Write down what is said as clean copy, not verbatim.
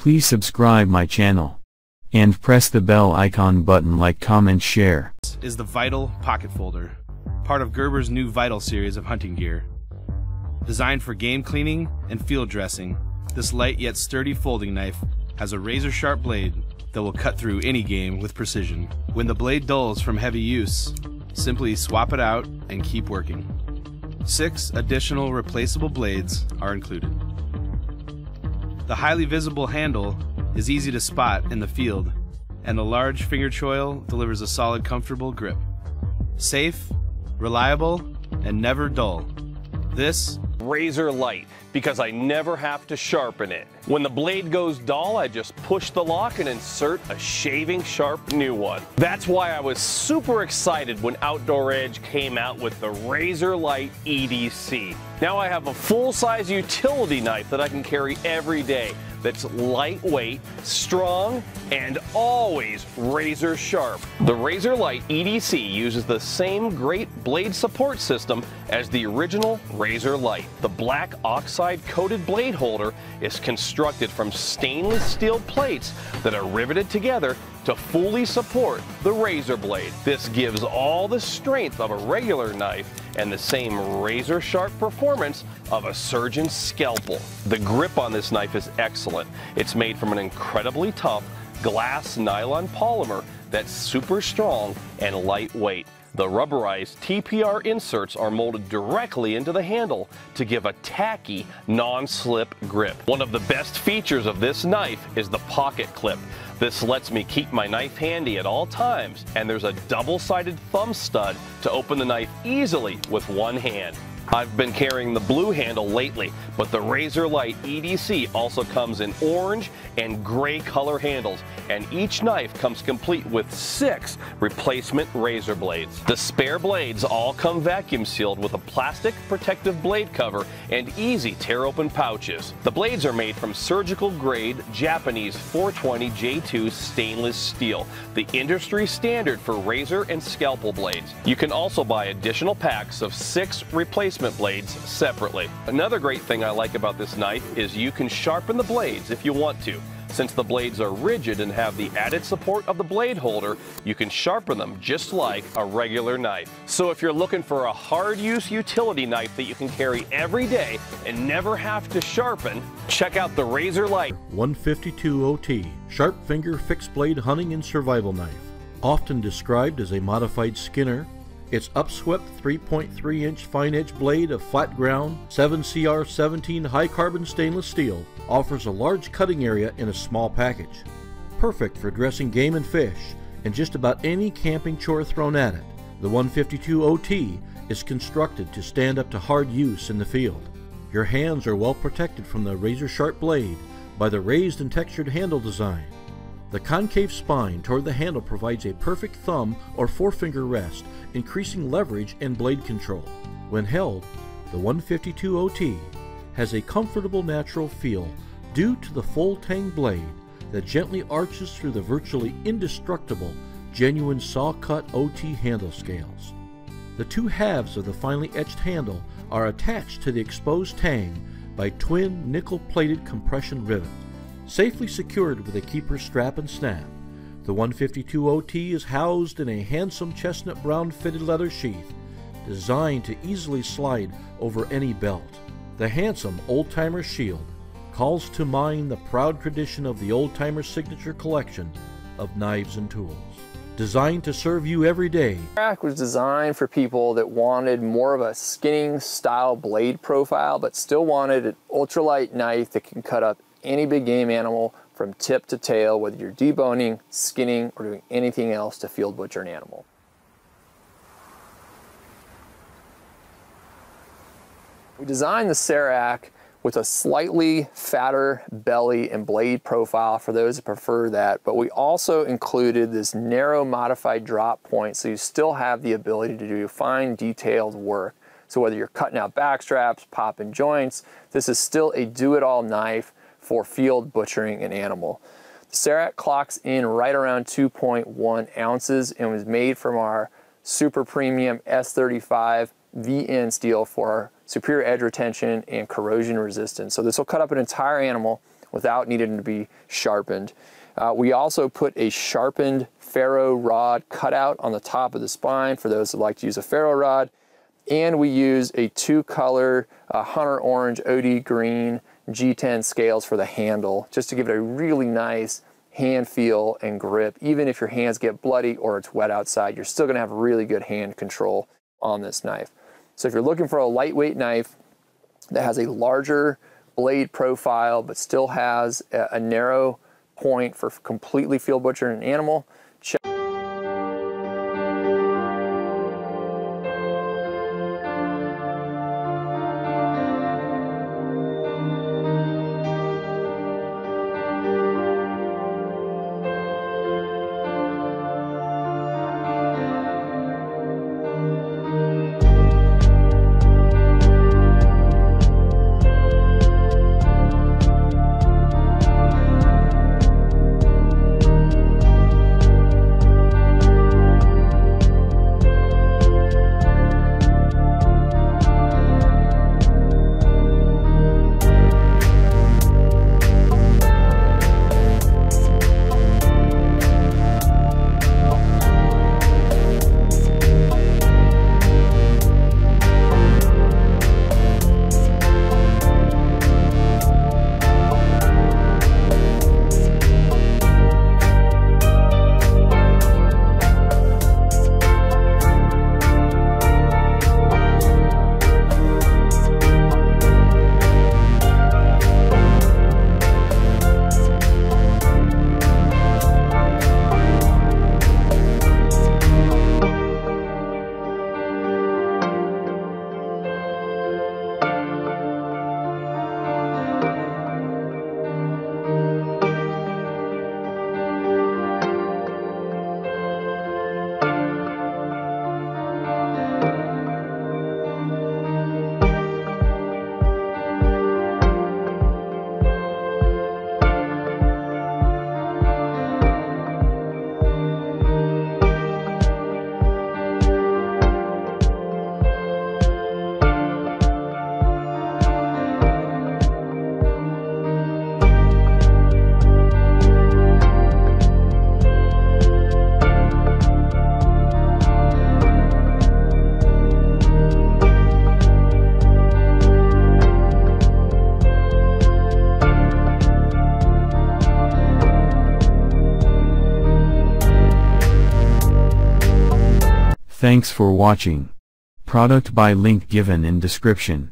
Please subscribe my channel and press the bell icon button, like, comment, share. This is the Vital Pocket Folder, part of Gerber's new Vital series of hunting gear. Designed for game cleaning and field dressing, this light yet sturdy folding knife has a razor-sharp blade that will cut through any game with precision. When the blade dulls from heavy use, simply swap it out and keep working. 6 additional replaceable blades are included. The highly visible handle is easy to spot in the field, and the large finger choil delivers a solid, comfortable grip. Safe, reliable, and never dull. This RazorLite, because I never have to sharpen it. When the blade goes dull, I just push the lock and insert a shaving sharp new one. That's why I was super excited when Outdoor Edge came out with the RazorLite EDC. Now I have a full-size utility knife that I can carry every day that's lightweight, strong, and always razor sharp. The RazorLite EDC uses the same great blade support system as the original RazorLite. The black oxide coated blade holder is constructed from stainless steel plates that are riveted together to fully support the razor blade. This gives all the strength of a regular knife and the same razor sharp performance of a surgeon's scalpel. The grip on this knife is excellent. It's made from an incredibly tough glass nylon polymer that's super strong and lightweight. The rubberized TPR inserts are molded directly into the handle to give a tacky, non-slip grip. One of the best features of this knife is the pocket clip. This lets me keep my knife handy at all times, and there's a double-sided thumb stud to open the knife easily with one hand. I've been carrying the blue handle lately, but the RazorLite EDC also comes in orange and gray color handles, and each knife comes complete with 6 replacement razor blades. The spare blades all come vacuum sealed with a plastic protective blade cover and easy tear open pouches. The blades are made from surgical grade Japanese 420 J2 stainless steel, the industry standard for razor and scalpel blades. You can also buy additional packs of 6 replacement blades separately. Another great thing I like about this knife is you can sharpen the blades if you want to. Since the blades are rigid and have the added support of the blade holder, you can sharpen them just like a regular knife. So if you're looking for a hard-use utility knife that you can carry every day and never have to sharpen, check out the RazorLite 152 OT Sharpfinger fixed blade hunting and survival knife. Often described as a modified Skinner, its upswept 3.3-inch fine-edge blade of flat ground 7CR17 high-carbon stainless steel offers a large cutting area in a small package. Perfect for dressing game and fish and just about any camping chore thrown at it. The 152 OT is constructed to stand up to hard use in the field. Your hands are well protected from the razor-sharp blade by the raised and textured handle design. The concave spine toward the handle provides a perfect thumb or forefinger rest, increasing leverage and blade control. When held, the 152 OT has a comfortable natural feel due to the full tang blade that gently arches through the virtually indestructible genuine saw-cut OT handle scales. The 2 halves of the finely etched handle are attached to the exposed tang by twin nickel-plated compression rivets. Safely secured with a keeper strap and snap, the 152 OT is housed in a handsome chestnut brown fitted leather sheath designed to easily slide over any belt. The handsome old-timer shield calls to mind the proud tradition of the old-timer signature collection of knives and tools. Designed to serve you every day. Serac was designed for people that wanted more of a skinning style blade profile, but still wanted an ultralight knife that can cut up any big game animal from tip to tail, whether you're deboning, skinning, or doing anything else to field butcher an animal. We designed the Serac with a slightly fatter belly and blade profile for those that prefer that, but we also included this narrow modified drop point so you still have the ability to do fine detailed work. So whether you're cutting out back straps, popping joints, this is still a do-it-all knife for field butchering an animal. The Serac clocks in right around 2.1 ounces and was made from our super premium S35 VN steel for our superior edge retention and corrosion resistance. So this will cut up an entire animal without needing to be sharpened. We also put a sharpened ferro rod cutout on the top of the spine for those that like to use a ferro rod. And we use a 2-color hunter orange, OD green G10 scales for the handle, just to give it a really nice hand feel and grip. Even if your hands get bloody or it's wet outside, you're still gonna have really good hand control on this knife. So if you're looking for a lightweight knife that has a larger blade profile but still has a narrow point for completely field butchering an animal, check. Thanks for watching. Product by link given in description.